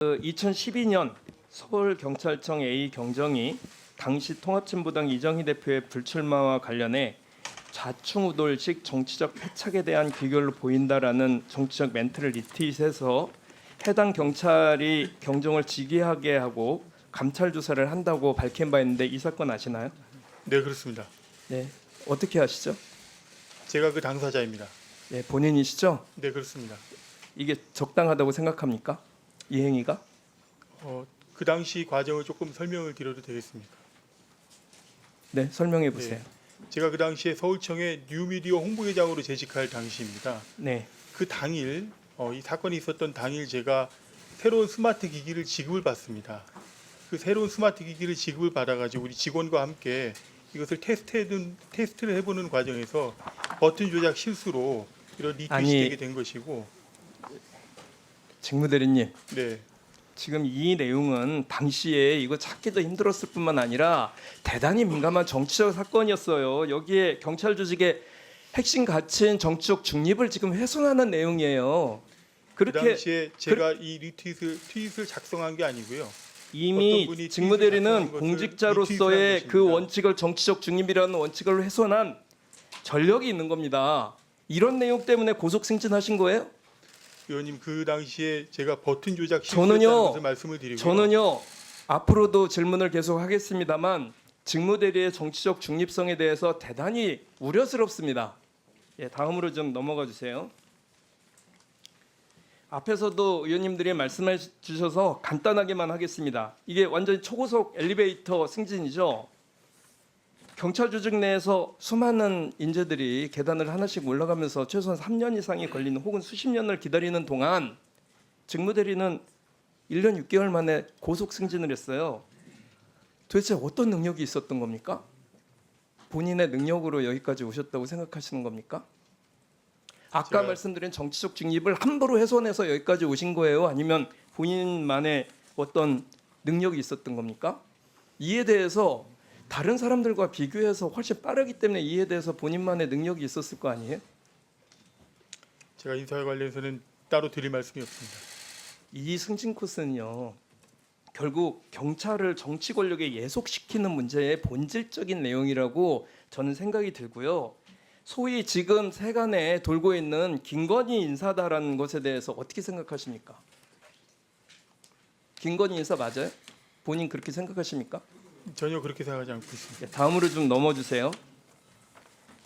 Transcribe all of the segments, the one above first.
2012년 서울경찰청 A 경정이 당시 통합진보당 이정희 대표의 불출마와 관련해 좌충우돌식 정치적 패착에 대한 귀결로 보인다라는 정치적 멘트를 리트윗해서 해당 경찰이 경정을 직위하게 하고 감찰 조사를 한다고 밝힌 바 있는데 이 사건 아시나요? 네, 그렇습니다. 네, 어떻게 아시죠? 제가 그 당사자입니다. 네, 본인이시죠? 네, 그렇습니다. 이게 적당하다고 생각합니까? 이 행위가? 그 당시 과정을 조금 설명을 드려도 되겠습니까? 네, 설명해 보세요. 제가 그 당시에 서울청의 뉴미디어 홍보회장으로 재직할 당시입니다. 네, 그 당일 이 사건이 있었던 당일 제가 새로운 스마트 기기를 지급을 받습니다. 그 새로운 스마트 기기를 지급을 받아가지고 우리 직원과 함께 이것을 테스트를 해보는 과정에서 버튼 조작 실수로 이런 리트윗이 되게 된 것이고. 직무대리님. 네. 지금 이 내용은 당시에 이거 찾기도 힘들었을 뿐만 아니라 대단히 민감한 정치적 사건이었어요. 여기에 경찰 조직의 핵심 가치인 정치적 중립을 지금 훼손하는 내용이에요. 그 당시에 제가 이 트윗을 작성한 게 아니고요. 이미 직무대리는 공직자로서의 그 원칙을 정치적 중립이라는 원칙을 훼손한 전력이 있는 겁니다. 이런 내용 때문에 고속 승진하신 거예요? 의원님, 그 당시에 제가 버튼 조작 실수했다는 것을 말씀을 드리고요. 저는요 앞으로도 질문을 계속 하겠습니다만 직무대리의 정치적 중립성에 대해서 대단히 우려스럽습니다. 예, 다음으로 좀 넘어가 주세요. 앞에서도 의원님들이 말씀해 주셔서 간단하게만 하겠습니다. 이게 완전히 초고속 엘리베이터 승진이죠. 경찰 조직 내에서 수많은 인재들이 계단을 하나씩 올라가면서 최소한 3년 이상이 걸리는 혹은 수십 년을 기다리는 동안 직무대리는 1년 6개월 만에 고속 승진을 했어요. 도대체 어떤 능력이 있었던 겁니까? 본인의 능력으로 여기까지 오셨다고 생각하시는 겁니까? 아까 말씀드린 정치적 중립을 함부로 훼손해서 여기까지 오신 거예요? 아니면 본인만의 어떤 능력이 있었던 겁니까? 이에 대해서 다른 사람들과 비교해서 훨씬 빠르기 때문에 이에 대해서 본인만의 능력이 있었을 거 아니에요? 제가 인사에 관련해서는 따로 드릴 말씀이 없습니다. 이 승진 코스는요. 결국 경찰을 정치 권력에 예속시키는 문제의 본질적인 내용이라고 저는 생각이 들고요. 소위 지금 세간에 돌고 있는 김건희 인사다라는 것에 대해서 어떻게 생각하십니까? 김건희 인사 맞아요? 본인 그렇게 생각하십니까? 전혀 그렇게 생각하지 않고 있습니다. 네, 다음으로 좀 넘어주세요.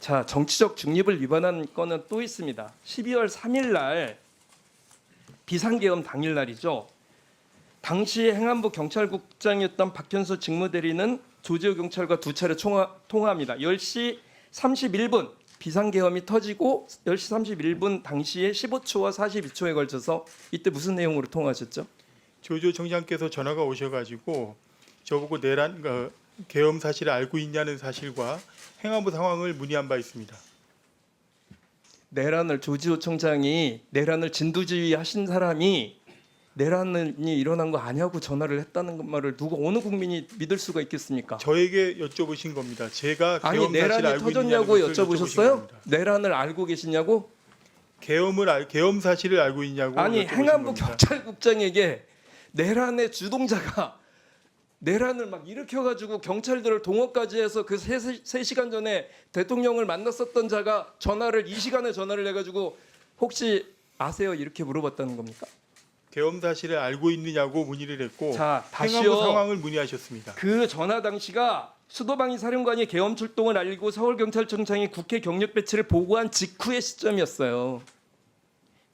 자, 정치적 중립을 위반한 건은 또 있습니다. 12월 3일 날 비상계엄 당일 날이죠. 당시 행안부 경찰국장이었던 박현수 직무대리는 조지호 경찰과 두 차례 통화합니다. 10시 31분 비상계엄이 터지고 10시 31분 당시에 15초와 42초에 걸쳐서 이때 무슨 내용으로 통화하셨죠? 조지호 청장께서 전화가 오셔가지고 저보고 계엄 사실을 알고 있냐는 사실과 행안부 상황을 문의한 바 있습니다. 내란을 조지호 청장이 내란을 진두지휘하신 사람이 내란이 일어난 거 아니냐고 전화를 했다는 말을 누가 어느 국민이 믿을 수가 있겠습니까? 저에게 여쭤보신 겁니다. 제가 아니 계엄 사실을 내란이 알고 터졌냐고 있느냐는 것을 여쭤보셨어요? 겁니다. 내란을 알고 계시냐고? 계엄 사실을 알고 있냐고 아니 여쭤보신 행안부 겁니다. 경찰국장에게 내란의 주동자가 내란을 막 일으켜가지고 경찰들을 동원까지 해서 그 3시간 전에 대통령을 만났었던 자가 전화를 이 시간에 전화를 해가지고 혹시 아세요? 이렇게 물어봤다는 겁니까? 계엄 사실을 알고 있느냐고 문의를 했고 자, 다시요. 행안부 상황을 문의하셨습니다. 그 전화 당시가 수도방위 사령관이 계엄 출동을 알리고 서울경찰청장이 국회 경력 배치를 보고한 직후의 시점이었어요.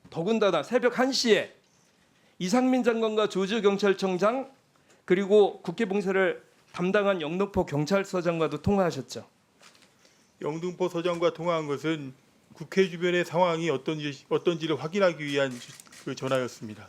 더군다나 새벽 1시에 이상민 장관과 조지호 경찰청장 그리고 국회 봉쇄를 담당한 영등포 경찰서장과도 통화하셨죠. 영등포 서장과 통화한 것은 국회 주변의 상황이 어떤지를 확인하기 위한 그 전화였습니다.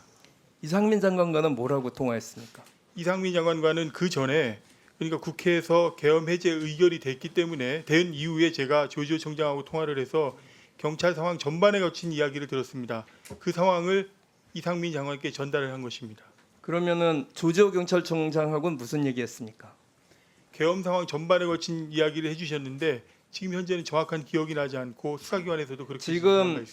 이상민 장관과는 뭐라고 통화했습니까? 이상민 장관과는 그 전에 그러니까 국회에서 계엄 해제 의결이 됐기 때문에 된 이후에 제가 조지호 청장하고 통화를 해서 경찰 상황 전반에 거친 이야기를 들었습니다. 그 상황을 이상민 장관께 전달을 한 것입니다. 그러면은 조지호 경찰청장하고는 무슨 얘기했습니까? 계엄 상황 전반에 거친 이야기를 해주셨는데 지금 현재는 정확한 기억이 나지 않고 수사기관에서도 그렇게 지금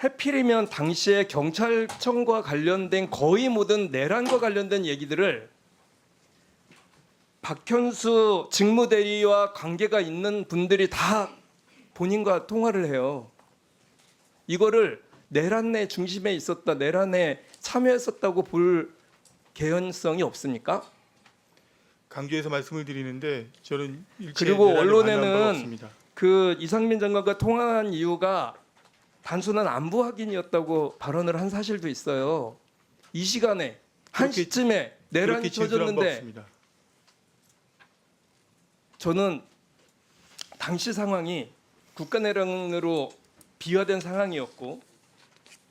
해필이면 당시에 경찰청과 관련된 거의 모든 내란과 관련된 얘기들을 박현수 직무대리와 관계가 있는 분들이 다 본인과 통화를 해요. 이거를 내란의 중심에 있었다, 내란에 참여했었다고 볼 개연성이 없습니까? 강조해서 말씀을 드리는데 저는 일체 그리고 내란을 반대한 바가 언론에는 없습니다. 그 이상민 장관과 통화한 이유가 단순한 안보 확인이었다고 발언을 한 사실도 있어요. 이 시간에 한 그렇게- 시쯤에 내란이 그렇게 진술한 바 터졌는데 없습니다. 저는 당시 상황이 국가내란으로 비화된 상황이었고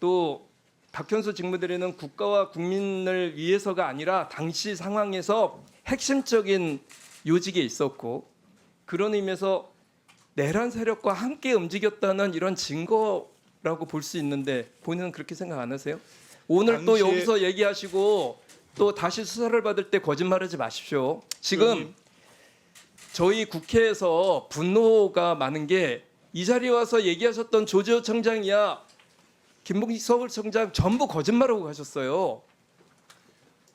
또 박현수 직무대리는 국가와 국민을 위해서가 아니라 당시 상황에서 핵심적인 요직에 있었고 그런 의미에서 내란 세력과 함께 움직였다는 이런 증거라고 볼 수 있는데 본인은 그렇게 생각 안 하세요? 오늘 또 당시에- 여기서 얘기하시고 또 다시 수사를 받을 때 거짓말하지 마십시오. 지금 의원님, 저희 국회에서 분노가 많은 게 이 자리에 와서 얘기하셨던 조지호 청장이야 김봉식 서울청장 전부 거짓말하고 가셨어요.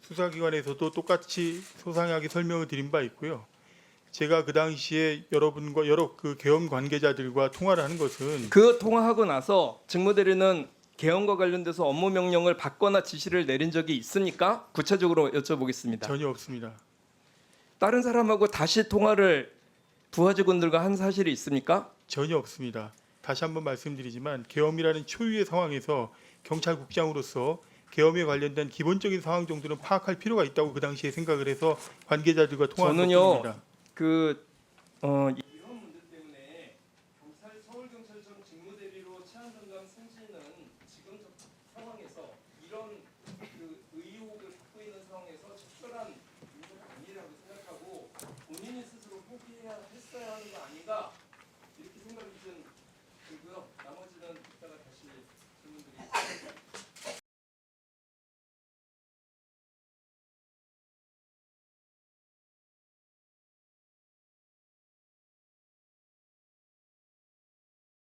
수사기관에서도 똑같이 소상하게 설명을 드린 바 있고요. 제가 그 당시에 여러분과 여러 그 계엄 관계자들과 통화를 하는 것은 그 통화하고 나서 직무대리는 개헌과 관련돼서 업무 명령을 받거나 지시를 내린 적이 있습니까? 구체적으로 여쭤보겠습니다. 전혀 없습니다. 다른 사람하고 다시 통화를 부하 직원들과 한 사실이 있습니까? 전혀 없습니다. 다시 한번 말씀드리지만 계엄이라는 초유의 상황에서 경찰국장으로서 계엄에 관련된 기본적인 상황 정도는 파악할 필요가 있다고 그 당시에 생각을 해서 관계자들과 통화한 저는요, 것뿐입니다. 그